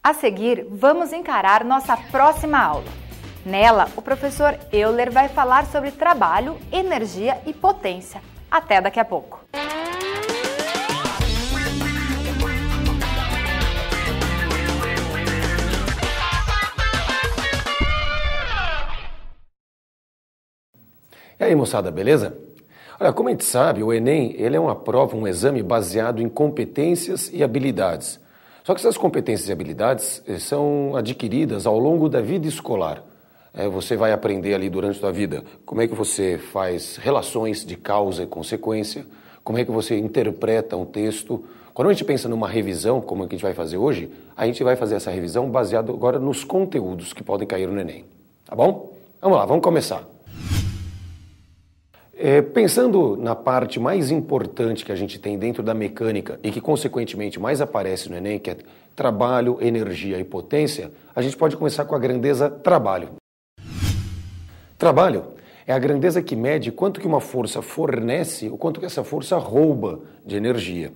A seguir, vamos encarar nossa próxima aula. Nela, o professor Euler vai falar sobre trabalho, energia e potência. Até daqui a pouco! E aí, moçada, beleza? Olha, como a gente sabe, o Enem ele é uma prova, um exame baseado em competências e habilidades. Só que essas competências e habilidades são adquiridas ao longo da vida escolar. Você vai aprender ali durante a sua vida como é que você faz relações de causa e consequência, como é que você interpreta um texto. Quando a gente pensa numa revisão, como é que a gente vai fazer hoje, a gente vai fazer essa revisão baseada agora nos conteúdos que podem cair no Enem. Tá bom? Vamos lá, vamos começar. Pensando na parte mais importante que a gente tem dentro da mecânica e que, consequentemente, mais aparece no Enem, que é trabalho, energia e potência, a gente pode começar com a grandeza trabalho. Trabalho é a grandeza que mede quanto que uma força fornece ou quanto que essa força rouba de energia.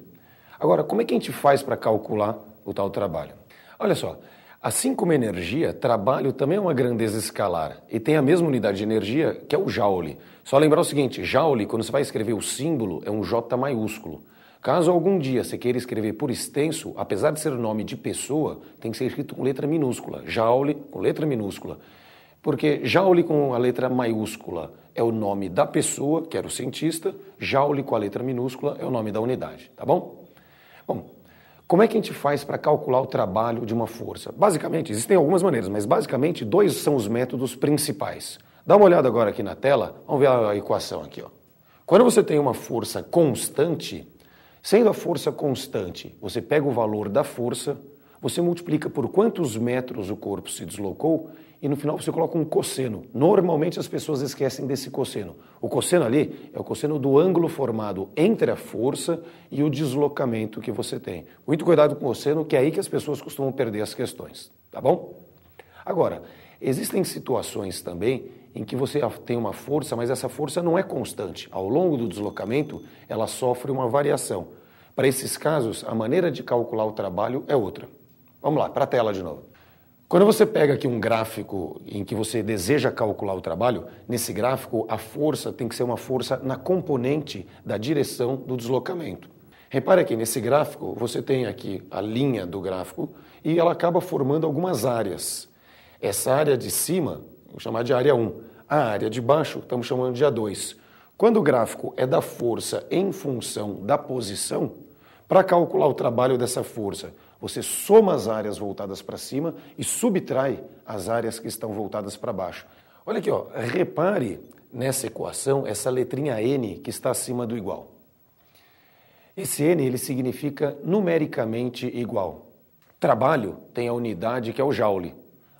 Agora, como é que a gente faz para calcular o tal trabalho? Olha só. Assim como energia, trabalho também é uma grandeza escalar e tem a mesma unidade de energia que é o joule. Só lembrar o seguinte, joule, quando você vai escrever o símbolo, é um J maiúsculo. Caso algum dia você queira escrever por extenso, apesar de ser o nome de pessoa, tem que ser escrito com letra minúscula. Joule com letra minúscula. Porque joule com a letra maiúscula é o nome da pessoa, que era o cientista, joule com a letra minúscula é o nome da unidade, tá bom? Bom, como é que a gente faz para calcular o trabalho de uma força? Basicamente, existem algumas maneiras, mas basicamente dois são os métodos principais. Dá uma olhada agora aqui na tela, vamos ver a equação aqui. Ó. Quando você tem uma força constante, sendo a força constante, você pega o valor da força, você multiplica por quantos metros o corpo se deslocou e no final você coloca um cosseno. Normalmente as pessoas esquecem desse cosseno. O cosseno ali é o cosseno do ângulo formado entre a força e o deslocamento que você tem. Muito cuidado com o cosseno, que é aí que as pessoas costumam perder as questões, tá bom? Agora, existem situações também em que você tem uma força, mas essa força não é constante. Ao longo do deslocamento, ela sofre uma variação. Para esses casos, a maneira de calcular o trabalho é outra. Vamos lá, para a tela de novo. Quando você pega aqui um gráfico em que você deseja calcular o trabalho, nesse gráfico a força tem que ser uma força na componente da direção do deslocamento. Repare aqui, nesse gráfico você tem aqui a linha do gráfico e ela acaba formando algumas áreas. Essa área de cima, vou chamar de área 1. A área de baixo, estamos chamando de A2. Quando o gráfico é da força em função da posição, para calcular o trabalho dessa força, você soma as áreas voltadas para cima e subtrai as áreas que estão voltadas para baixo. Olha aqui, ó, repare nessa equação essa letrinha N que está acima do igual. Esse N ele significa numericamente igual. Trabalho tem a unidade que é o joule.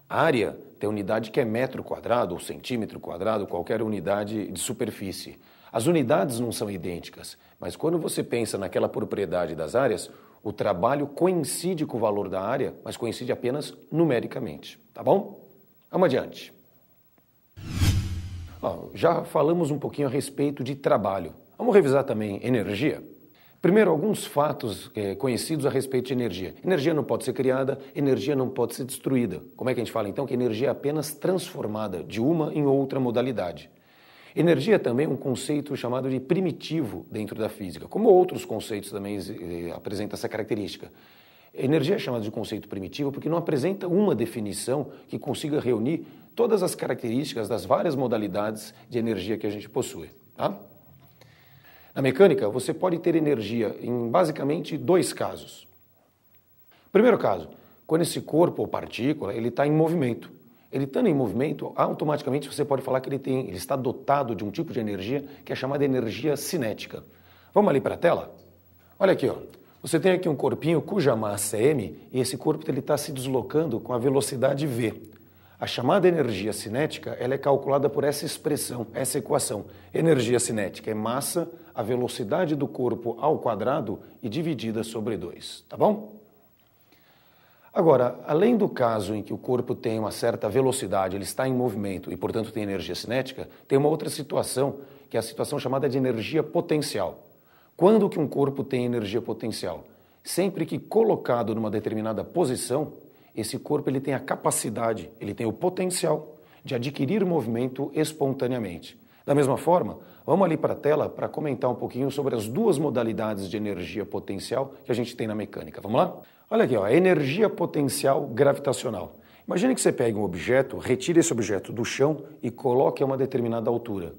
Área tem a unidade que é metro quadrado ou centímetro quadrado, qualquer unidade de superfície. As unidades não são idênticas, mas quando você pensa naquela propriedade das áreas, o trabalho coincide com o valor da área, mas coincide apenas numericamente, tá bom? Vamos adiante. Já falamos um pouquinho a respeito de trabalho. Vamos revisar também energia? Primeiro, alguns fatos conhecidos a respeito de energia. Energia não pode ser criada, energia não pode ser destruída. Como é que a gente fala então que energia é apenas transformada de uma em outra modalidade? Energia também é um conceito chamado de primitivo dentro da física, como outros conceitos também apresentam essa característica. Energia é chamada de conceito primitivo porque não apresenta uma definição que consiga reunir todas as características das várias modalidades de energia que a gente possui. Tá? Na mecânica, você pode ter energia em basicamente dois casos. Primeiro caso, quando esse corpo ou partícula ele está em movimento. Ele estando em movimento, automaticamente você pode falar que ele está dotado de um tipo de energia que é chamada energia cinética. Vamos ali para a tela? Olha aqui, ó. Você tem aqui um corpinho cuja massa é m e esse corpo está se deslocando com a velocidade v. A chamada energia cinética ela é calculada por essa expressão, essa equação. Energia cinética é massa, a velocidade do corpo ao quadrado e dividida sobre 2, tá bom? Agora, além do caso em que o corpo tem uma certa velocidade, ele está em movimento e, portanto, tem energia cinética, tem uma outra situação, que é a situação chamada de energia potencial. Quando que um corpo tem energia potencial? Sempre que colocado numa determinada posição, esse corpo ele tem a capacidade, ele tem o potencial de adquirir movimento espontaneamente. Da mesma forma, vamos ali para a tela para comentar um pouquinho sobre as duas modalidades de energia potencial que a gente tem na mecânica. Vamos lá? Olha aqui, ó, energia potencial gravitacional. Imagine que você pegue um objeto, retire esse objeto do chão e coloque a uma determinada altura.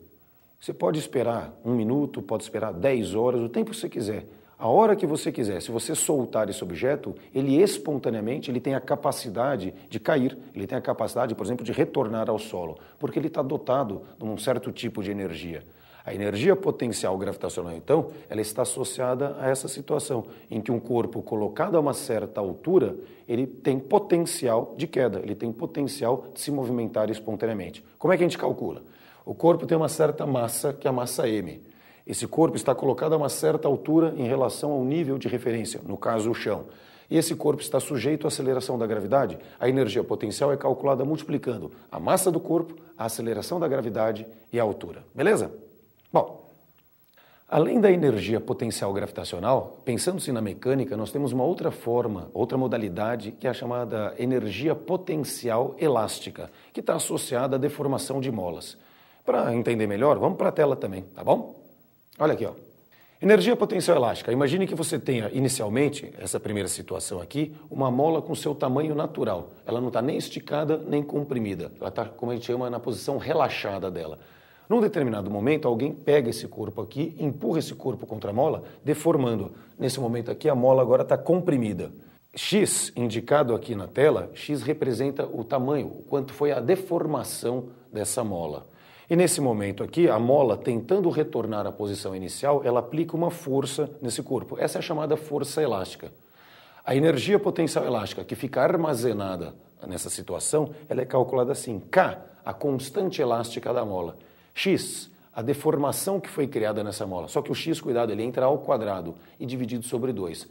Você pode esperar 1 minuto, pode esperar 10 horas, o tempo que você quiser. A hora que você quiser, se você soltar esse objeto, ele espontaneamente ele tem a capacidade de cair, ele tem a capacidade, por exemplo, de retornar ao solo, porque ele está dotado de um certo tipo de energia. A energia potencial gravitacional, então, ela está associada a essa situação, em que um corpo colocado a uma certa altura, ele tem potencial de queda, ele tem potencial de se movimentar espontaneamente. Como é que a gente calcula? O corpo tem uma certa massa, que é a massa m. Esse corpo está colocado a uma certa altura em relação ao nível de referência, no caso o chão. E esse corpo está sujeito à aceleração da gravidade. A energia potencial é calculada multiplicando a massa do corpo, a aceleração da gravidade e a altura. Beleza? Bom, além da energia potencial gravitacional, pensando-se na mecânica, nós temos uma outra forma, outra modalidade, que é a chamada energia potencial elástica, que está associada à deformação de molas. Para entender melhor, vamos para a tela também, tá bom? Olha aqui, ó. Energia potencial elástica. Imagine que você tenha, inicialmente, essa primeira situação aqui, uma mola com seu tamanho natural. Ela não está nem esticada, nem comprimida. Ela está, como a gente chama, na posição relaxada dela. Num determinado momento, alguém pega esse corpo aqui, empurra esse corpo contra a mola, deformando. Nesse momento aqui, a mola agora está comprimida. X, indicado aqui na tela, X representa o tamanho, o quanto foi a deformação dessa mola. E nesse momento aqui, a mola, tentando retornar à posição inicial, ela aplica uma força nesse corpo. Essa é a chamada força elástica. A energia potencial elástica que fica armazenada nessa situação, ela é calculada assim. K, a constante elástica da mola. X, a deformação que foi criada nessa mola. Só que o X, cuidado, ele entra ao quadrado e dividido sobre 2.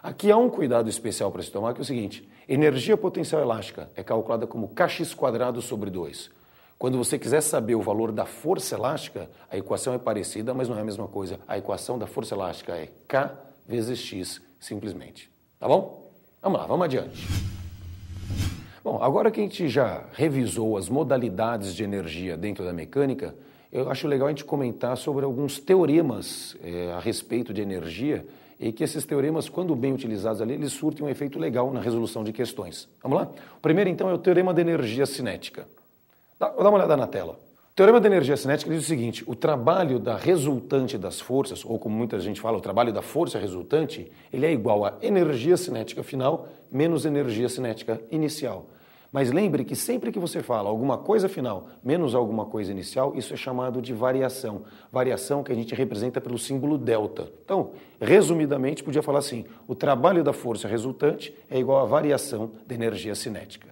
Aqui há um cuidado especial para se tomar, que é o seguinte. Energia potencial elástica é calculada como kx² sobre 2. Quando você quiser saber o valor da força elástica, a equação é parecida, mas não é a mesma coisa. A equação da força elástica é K vezes X, simplesmente. Tá bom? Vamos lá, vamos adiante. Bom, agora que a gente já revisou as modalidades de energia dentro da mecânica, eu acho legal a gente comentar sobre alguns teoremas a respeito de energia e que esses teoremas, quando bem utilizados ali, eles surtem um efeito legal na resolução de questões. Vamos lá? O primeiro, então, é o teorema da energia cinética. Vou dar uma olhada na tela. O teorema da energia cinética diz o seguinte: o trabalho da resultante das forças, ou como muita gente fala, o trabalho da força resultante, ele é igual a energia cinética final menos energia cinética inicial. Mas lembre que sempre que você fala alguma coisa final menos alguma coisa inicial, isso é chamado de variação. Variação que a gente representa pelo símbolo delta. Então, resumidamente, podia falar assim: o trabalho da força resultante é igual à variação da energia cinética.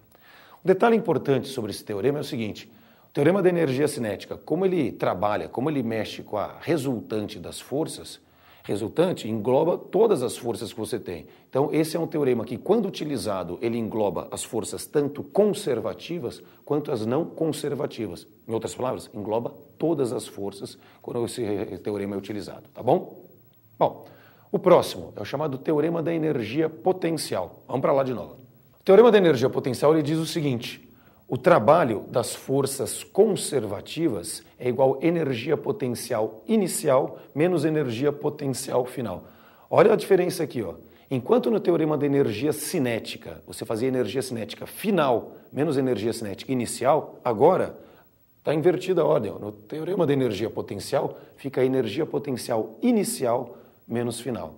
Um detalhe importante sobre esse teorema é o seguinte: o teorema da energia cinética, como ele trabalha, como ele mexe com a resultante das forças, resultante engloba todas as forças que você tem. Então, esse é um teorema que, quando utilizado, ele engloba as forças tanto conservativas quanto as não conservativas. Em outras palavras, engloba todas as forças quando esse teorema é utilizado, tá bom? Bom, o próximo é o chamado teorema da energia potencial. Vamos para lá de novo. O teorema da energia potencial ele diz o seguinte: o trabalho das forças conservativas é igual a energia potencial inicial menos energia potencial final. Olha a diferença aqui, ó. Enquanto no teorema da energia cinética você fazia energia cinética final menos energia cinética inicial, agora está invertida a ordem. No teorema da energia potencial fica a energia potencial inicial menos final.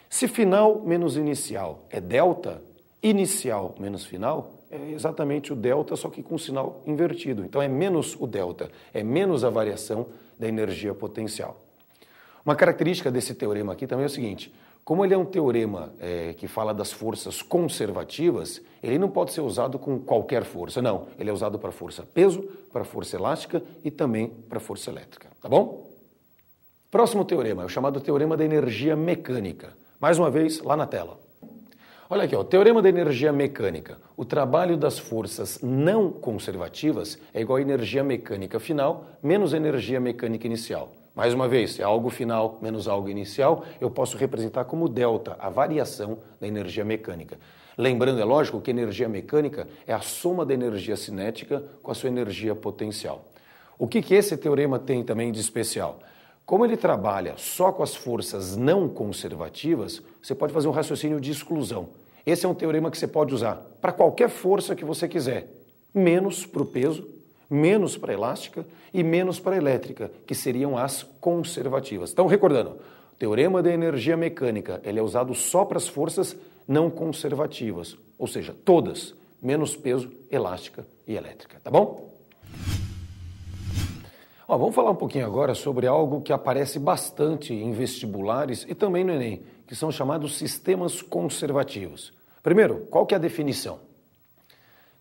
Se final menos inicial é delta, inicial menos final é exatamente o delta, só que com o sinal invertido. Então é menos o delta, é menos a variação da energia potencial. Uma característica desse teorema aqui também é o seguinte: como ele é um teorema que fala das forças conservativas, ele não pode ser usado com qualquer força, não. Ele é usado para força peso, para força elástica e também para força elétrica, tá bom? Próximo teorema é o chamado teorema da energia mecânica. Mais uma vez, lá na tela. Olha aqui, ó, teorema da energia mecânica. O trabalho das forças não conservativas é igual a energia mecânica final menos energia mecânica inicial. Mais uma vez, se é algo final menos algo inicial, eu posso representar como delta, a variação da energia mecânica. Lembrando, é lógico, que energia mecânica é a soma da energia cinética com a sua energia potencial. O que esse teorema tem também de especial? Como ele trabalha só com as forças não conservativas, você pode fazer um raciocínio de exclusão. Esse é um teorema que você pode usar para qualquer força que você quiser, menos para o peso, menos para a elástica e menos para a elétrica, que seriam as conservativas. Então, recordando, o teorema da energia mecânica ele é usado só para as forças não conservativas, ou seja, todas, menos peso, elástica e elétrica, tá bom? Vamos falar um pouquinho agora sobre algo que aparece bastante em vestibulares e também no Enem, que são chamados sistemas conservativos. Primeiro, qual que é a definição?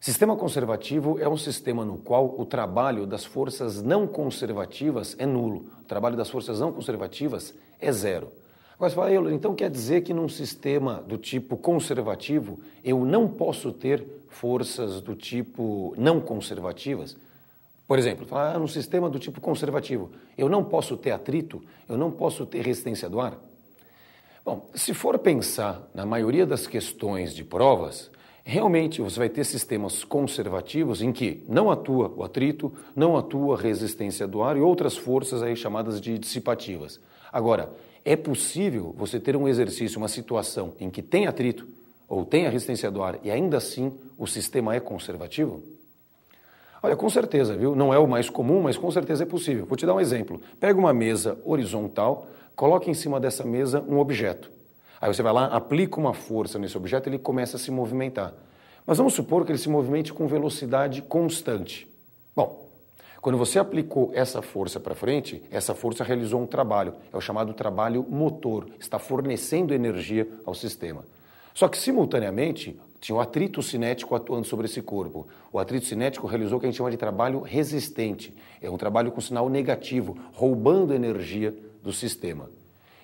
Sistema conservativo é um sistema no qual o trabalho das forças não conservativas é nulo. O trabalho das forças não conservativas é zero. Agora você fala, então quer dizer que num sistema do tipo conservativo eu não posso ter forças do tipo não conservativas? Por exemplo, num sistema do tipo conservativo, eu não posso ter atrito, eu não posso ter resistência do ar? Bom, se for pensar na maioria das questões de provas, realmente você vai ter sistemas conservativos em que não atua o atrito, não atua a resistência do ar e outras forças aí chamadas de dissipativas. Agora, é possível você ter um exercício, uma situação em que tem atrito ou tem a resistência do ar e ainda assim o sistema é conservativo? Olha, com certeza, viu? Não é o mais comum, mas com certeza é possível. Vou te dar um exemplo. Pega uma mesa horizontal, coloca em cima dessa mesa um objeto. Aí você vai lá, aplica uma força nesse objeto e ele começa a se movimentar. Mas vamos supor que ele se movimente com velocidade constante. Bom, quando você aplicou essa força para frente, essa força realizou um trabalho. É o chamado trabalho motor. Está fornecendo energia ao sistema. Só que, simultaneamente, tinha o atrito cinético atuando sobre esse corpo. O atrito cinético realizou o que a gente chama de trabalho resistente. É um trabalho com sinal negativo, roubando energia do sistema.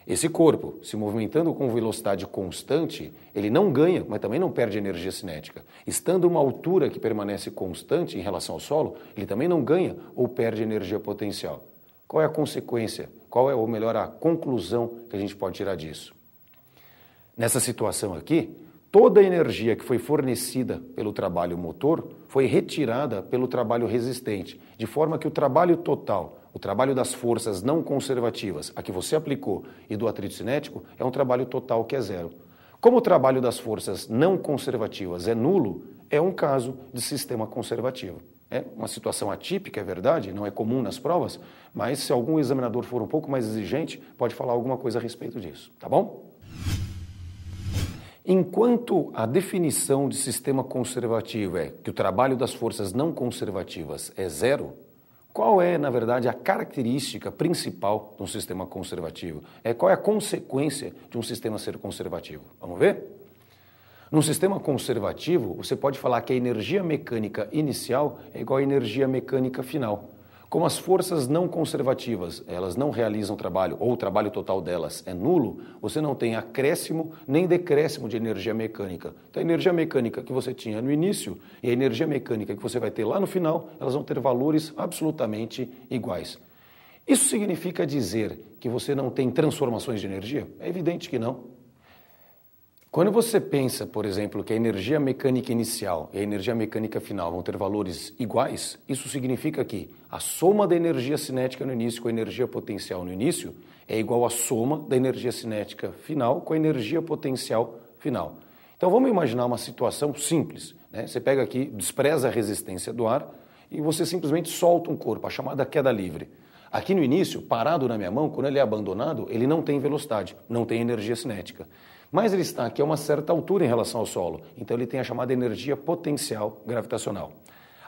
Esse corpo, se movimentando com velocidade constante, ele não ganha, mas também não perde energia cinética. Estando a uma altura que permanece constante em relação ao solo, ele também não ganha ou perde energia potencial. Qual é a consequência? Qual é, ou melhor, a conclusão que a gente pode tirar disso? Nessa situação aqui, toda a energia que foi fornecida pelo trabalho motor foi retirada pelo trabalho resistente, de forma que o trabalho total, o trabalho das forças não conservativas, a que você aplicou, e do atrito cinético, é um trabalho total que é zero. Como o trabalho das forças não conservativas é nulo, é um caso de sistema conservativo. É uma situação atípica, é verdade, não é comum nas provas, mas se algum examinador for um pouco mais exigente, pode falar alguma coisa a respeito disso, tá bom? Enquanto a definição de sistema conservativo é que o trabalho das forças não conservativas é zero, qual é, na verdade, a característica principal de um sistema conservativo? Qual é a consequência de um sistema ser conservativo? Vamos ver? Num sistema conservativo, você pode falar que a energia mecânica inicial é igual à energia mecânica final. Como as forças não conservativas, elas não realizam trabalho, ou o trabalho total delas é nulo, você não tem acréscimo nem decréscimo de energia mecânica. Então a energia mecânica que você tinha no início e a energia mecânica que você vai ter lá no final, elas vão ter valores absolutamente iguais. Isso significa dizer que você não tem transformações de energia? É evidente que não. Quando você pensa, por exemplo, que a energia mecânica inicial e a energia mecânica final vão ter valores iguais, isso significa que a soma da energia cinética no início com a energia potencial no início é igual à soma da energia cinética final com a energia potencial final. Então vamos imaginar uma situação simples, né? Você pega aqui, despreza a resistência do ar e você simplesmente solta um corpo, a chamada queda livre. Aqui no início, parado na minha mão, quando ele é abandonado, ele não tem velocidade, não tem energia cinética. Mas ele está aqui a uma certa altura em relação ao solo, então ele tem a chamada energia potencial gravitacional.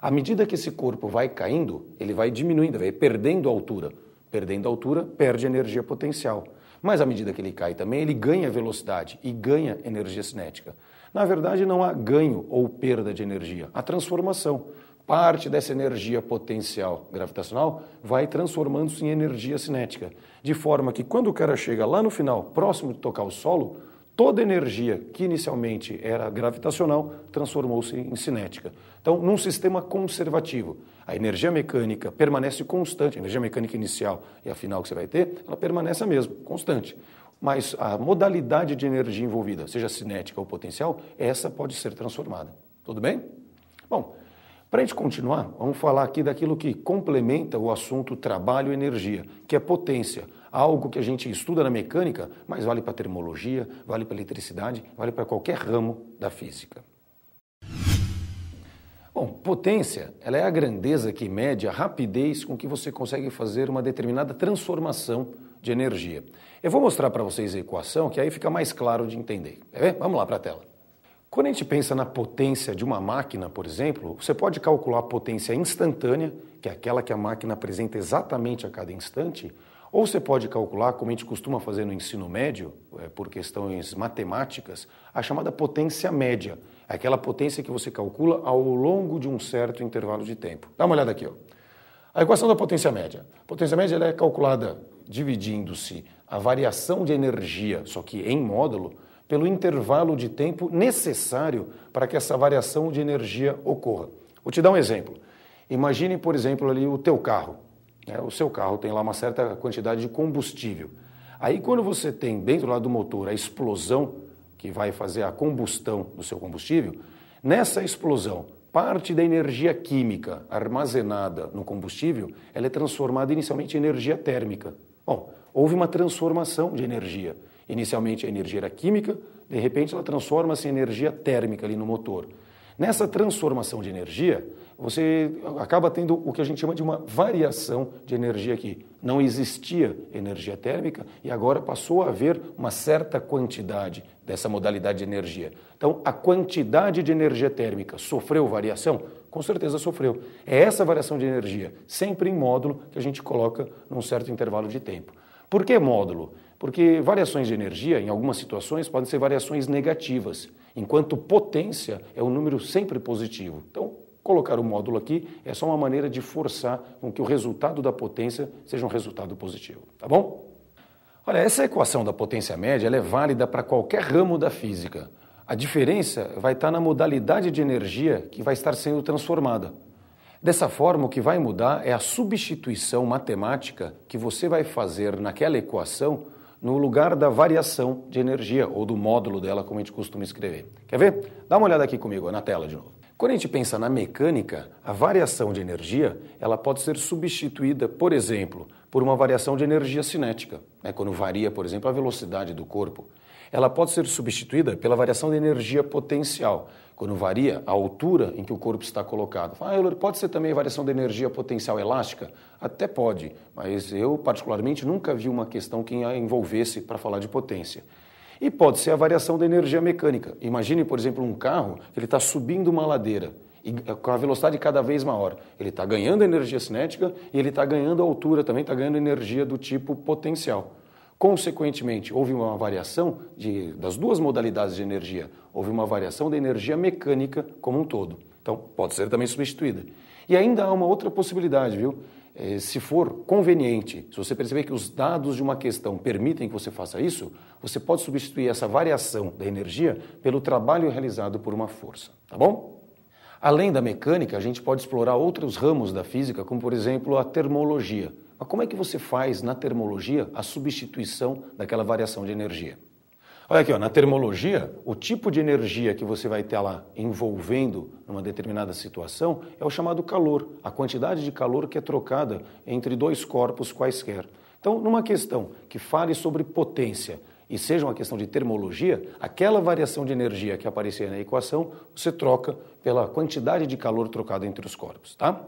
À medida que esse corpo vai caindo, ele vai diminuindo, vai perdendo altura. Perdendo altura, perde energia potencial. Mas à medida que ele cai também, ele ganha velocidade e ganha energia cinética. Na verdade, não há ganho ou perda de energia, há transformação. Parte dessa energia potencial gravitacional vai transformando-se em energia cinética, de forma que quando o cara chega lá no final, próximo de tocar o solo, toda energia que inicialmente era gravitacional transformou-se em cinética. Então, num sistema conservativo, a energia mecânica permanece constante, a energia mecânica inicial e a final que você vai ter, ela permanece a mesma, constante. mas a modalidade de energia envolvida, seja cinética ou potencial, essa pode ser transformada. Tudo bem? Bom, para a gente continuar, vamos falar aqui daquilo que complementa o assunto trabalho e energia, que é potência, algo que a gente estuda na mecânica, mas vale para termologia, vale para eletricidade, vale para qualquer ramo da física. Bom, potência, ela é a grandeza que mede a rapidez com que você consegue fazer uma determinada transformação de energia. Eu vou mostrar para vocês a equação, que aí fica mais claro de entender. Quer ver? Vamos lá para a tela. Quando a gente pensa na potência de uma máquina, por exemplo, você pode calcular a potência instantânea, que é aquela que a máquina apresenta exatamente a cada instante, ou você pode calcular, como a gente costuma fazer no ensino médio, por questões matemáticas, a chamada potência média, aquela potência que você calcula ao longo de um certo intervalo de tempo. Dá uma olhada aqui, ó. A equação da potência média. A potência média ela é calculada dividindo-se a variação de energia, só que em módulo, pelo intervalo de tempo necessário para que essa variação de energia ocorra. Vou te dar um exemplo. Imagine, por exemplo, ali o teu carro. O seu carro tem lá uma certa quantidade de combustível. Aí quando você tem dentro lá do motor a explosão, que vai fazer a combustão do seu combustível, nessa explosão, parte da energia química armazenada no combustível, ela é transformada inicialmente em energia térmica. Bom, houve uma transformação de energia. Inicialmente a energia era química, de repente ela transforma-se em energia térmica ali no motor. Nessa transformação de energia, você acaba tendo o que a gente chama de uma variação de energia aqui. Não existia energia térmica e agora passou a haver uma certa quantidade dessa modalidade de energia. Então, a quantidade de energia térmica sofreu variação? Com certeza sofreu. É essa variação de energia, sempre em módulo, que a gente coloca num certo intervalo de tempo. Por que módulo? Porque variações de energia, em algumas situações, podem ser variações negativas, enquanto potência é um número sempre positivo. Então, colocar o módulo aqui é só uma maneira de forçar com que o resultado da potência seja um resultado positivo, tá bom? Olha, essa equação da potência média ela é válida para qualquer ramo da física. A diferença vai estar na modalidade de energia que vai estar sendo transformada. Dessa forma, o que vai mudar é a substituição matemática que você vai fazer naquela equação no lugar da variação de energia ou do módulo dela, como a gente costuma escrever. Quer ver? Dá uma olhada aqui comigo, na tela de novo. Quando a gente pensa na mecânica, a variação de energia ela pode ser substituída, por exemplo, por uma variação de energia cinética, quando varia, por exemplo, a velocidade do corpo. Ela pode ser substituída pela variação de energia potencial, quando varia a altura em que o corpo está colocado. Pode ser também a variação de energia potencial elástica? Até pode, mas eu particularmente nunca vi uma questão que a envolvesse para falar de potência. E pode ser a variação da energia mecânica. Imagine, por exemplo, um carro que ele está subindo uma ladeira e com a velocidade cada vez maior. Ele está ganhando energia cinética e ele está ganhando altura, também está ganhando energia do tipo potencial. Consequentemente, houve uma variação das duas modalidades de energia. Houve uma variação da energia mecânica como um todo. Então, pode ser também substituída. E ainda há uma outra possibilidade, viu? Se for conveniente, se você perceber que os dados de uma questão permitem que você faça isso, você pode substituir essa variação da energia pelo trabalho realizado por uma força, tá bom? Além da mecânica, a gente pode explorar outros ramos da física, como por exemplo a termologia. Mas como é que você faz na termologia a substituição daquela variação de energia? Olha aqui, na termologia, o tipo de energia que você vai ter lá envolvendo numa determinada situação é o chamado calor, a quantidade de calor que é trocada entre dois corpos quaisquer. Então, numa questão que fale sobre potência e seja uma questão de termologia, aquela variação de energia que aparecer na equação, você troca pela quantidade de calor trocado entre os corpos, tá?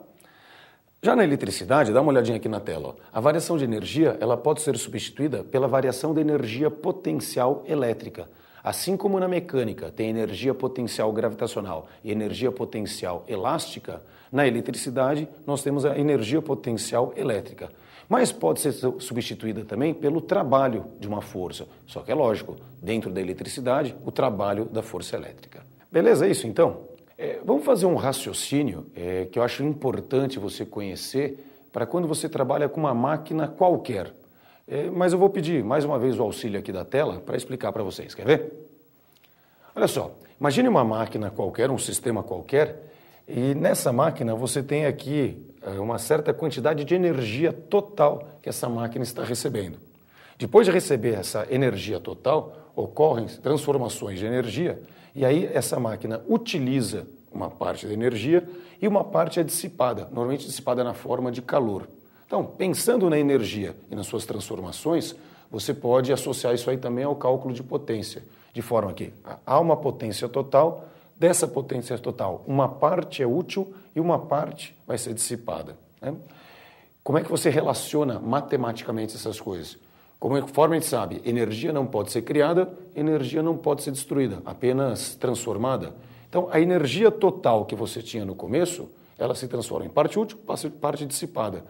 Já na eletricidade, dá uma olhadinha aqui na tela. A variação de energia ela pode ser substituída pela variação da energia potencial elétrica. Assim como na mecânica tem energia potencial gravitacional e energia potencial elástica, na eletricidade nós temos a energia potencial elétrica. Mas pode ser substituída também pelo trabalho de uma força. Só que é lógico, dentro da eletricidade, o trabalho da força elétrica. Beleza, é isso então? Vamos fazer um raciocínio que eu acho importante você conhecer para quando você trabalha com uma máquina qualquer. Mas eu vou pedir mais uma vez o auxílio aqui da tela para explicar para vocês. Quer ver? Olha só, imagine uma máquina qualquer, um sistema qualquer, e nessa máquina você tem aqui uma certa quantidade de energia total que essa máquina está recebendo. Depois de receber essa energia total, ocorrem transformações de energia e aí essa máquina utiliza uma parte da energia e uma parte é dissipada, normalmente dissipada na forma de calor. Então, pensando na energia e nas suas transformações, você pode associar isso aí também ao cálculo de potência, de forma que há uma potência total, dessa potência total, uma parte é útil e uma parte vai ser dissipada, né? Como é que você relaciona matematicamente essas coisas? Conforme a gente sabe, energia não pode ser criada, energia não pode ser destruída, apenas transformada. Então, a energia total que você tinha no começo, ela se transforma em parte útil, parte dissipada.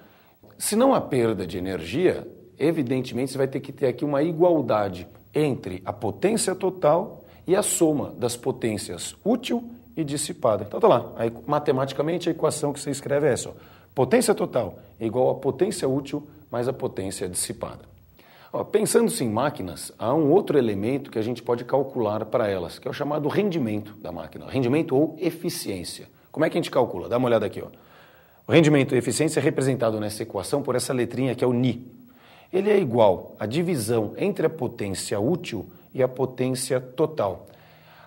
Se não há perda de energia, evidentemente você vai ter que ter aqui uma igualdade entre a potência total e a soma das potências útil e dissipada. Então tá lá, aí, matematicamente a equação que você escreve é essa, ó. Potência total é igual a potência útil mais a potência dissipada. Ó, pensando-se em máquinas, há um outro elemento que a gente pode calcular para elas, que é o chamado rendimento da máquina, rendimento ou eficiência. Como é que a gente calcula? Dá uma olhada aqui, ó. O rendimento e eficiência é representado nessa equação por essa letrinha que é o Ni. Ele é igual à divisão entre a potência útil e a potência total.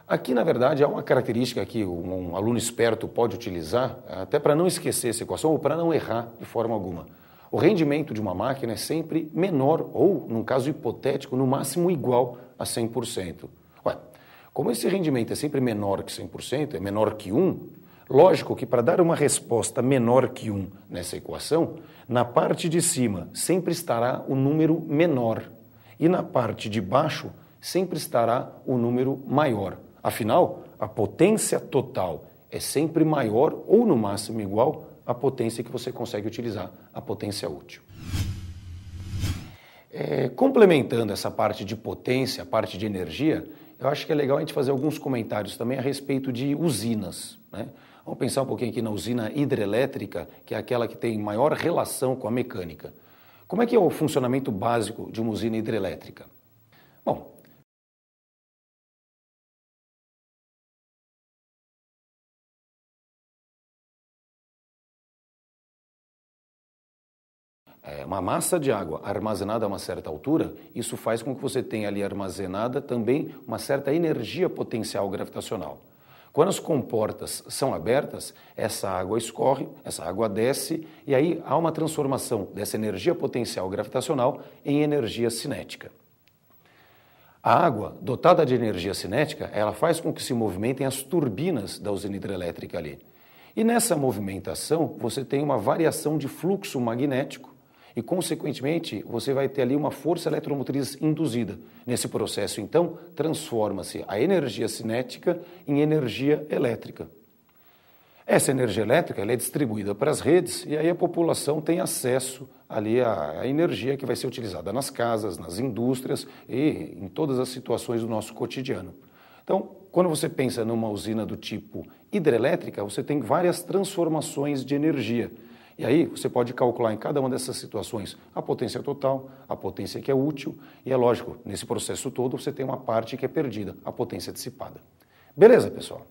Aqui, na verdade, há uma característica que um aluno esperto pode utilizar, até para não esquecer essa equação ou para não errar de forma alguma. O rendimento de uma máquina é sempre menor ou, num caso hipotético, no máximo igual a 100%. Ué, como esse rendimento é sempre menor que 100%, é menor que 1, lógico que para dar uma resposta menor que 1 nessa equação, na parte de cima sempre estará o número menor e na parte de baixo sempre estará o número maior. Afinal, a potência total é sempre maior ou no máximo igual à potência que você consegue utilizar, a potência útil. Complementando essa parte de potência, a parte de energia, eu acho que é legal a gente fazer alguns comentários também a respeito de usinas, né? Vamos pensar um pouquinho aqui na usina hidrelétrica, que é aquela que tem maior relação com a mecânica. Como é que é o funcionamento básico de uma usina hidrelétrica? Bom, uma massa de água armazenada a uma certa altura, isso faz com que você tenha ali armazenada também uma certa energia potencial gravitacional. Quando as comportas são abertas, essa água escorre, essa água desce e aí há uma transformação dessa energia potencial gravitacional em energia cinética. A água, dotada de energia cinética, ela faz com que se movimentem as turbinas da usina hidrelétrica ali. E nessa movimentação, você tem uma variação de fluxo magnético e, consequentemente, você vai ter ali uma força eletromotriz induzida. Nesse processo, então, transforma-se a energia cinética em energia elétrica. Essa energia elétrica ela é distribuída para as redes e aí a população tem acesso ali à energia que vai ser utilizada nas casas, nas indústrias e em todas as situações do nosso cotidiano. Então, quando você pensa numa usina do tipo hidrelétrica, você tem várias transformações de energia. E aí você pode calcular em cada uma dessas situações a potência total, a potência que é útil e é lógico, nesse processo todo você tem uma parte que é perdida, a potência dissipada. Beleza, pessoal?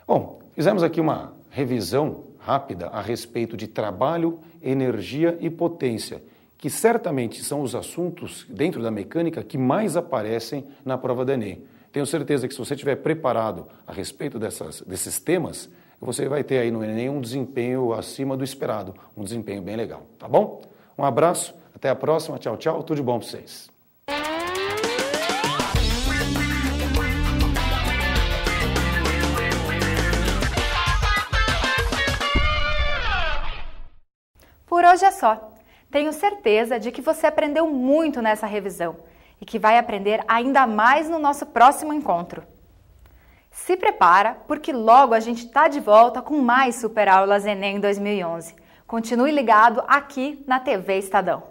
Bom, fizemos aqui uma revisão rápida a respeito de trabalho, energia e potência, que certamente são os assuntos dentro da mecânica que mais aparecem na prova do Enem. Tenho certeza que se você estiver preparado a respeito desses temas, você vai ter aí no Enem um desempenho acima do esperado, um desempenho bem legal, tá bom? Um abraço, até a próxima, tchau, tchau, tudo de bom para vocês. Por hoje é só. Tenho certeza de que você aprendeu muito nessa revisão e que vai aprender ainda mais no nosso próximo encontro. Se prepara, porque logo a gente está de volta com mais Super Aulas Enem 2011. Continue ligado aqui na TV Estadão.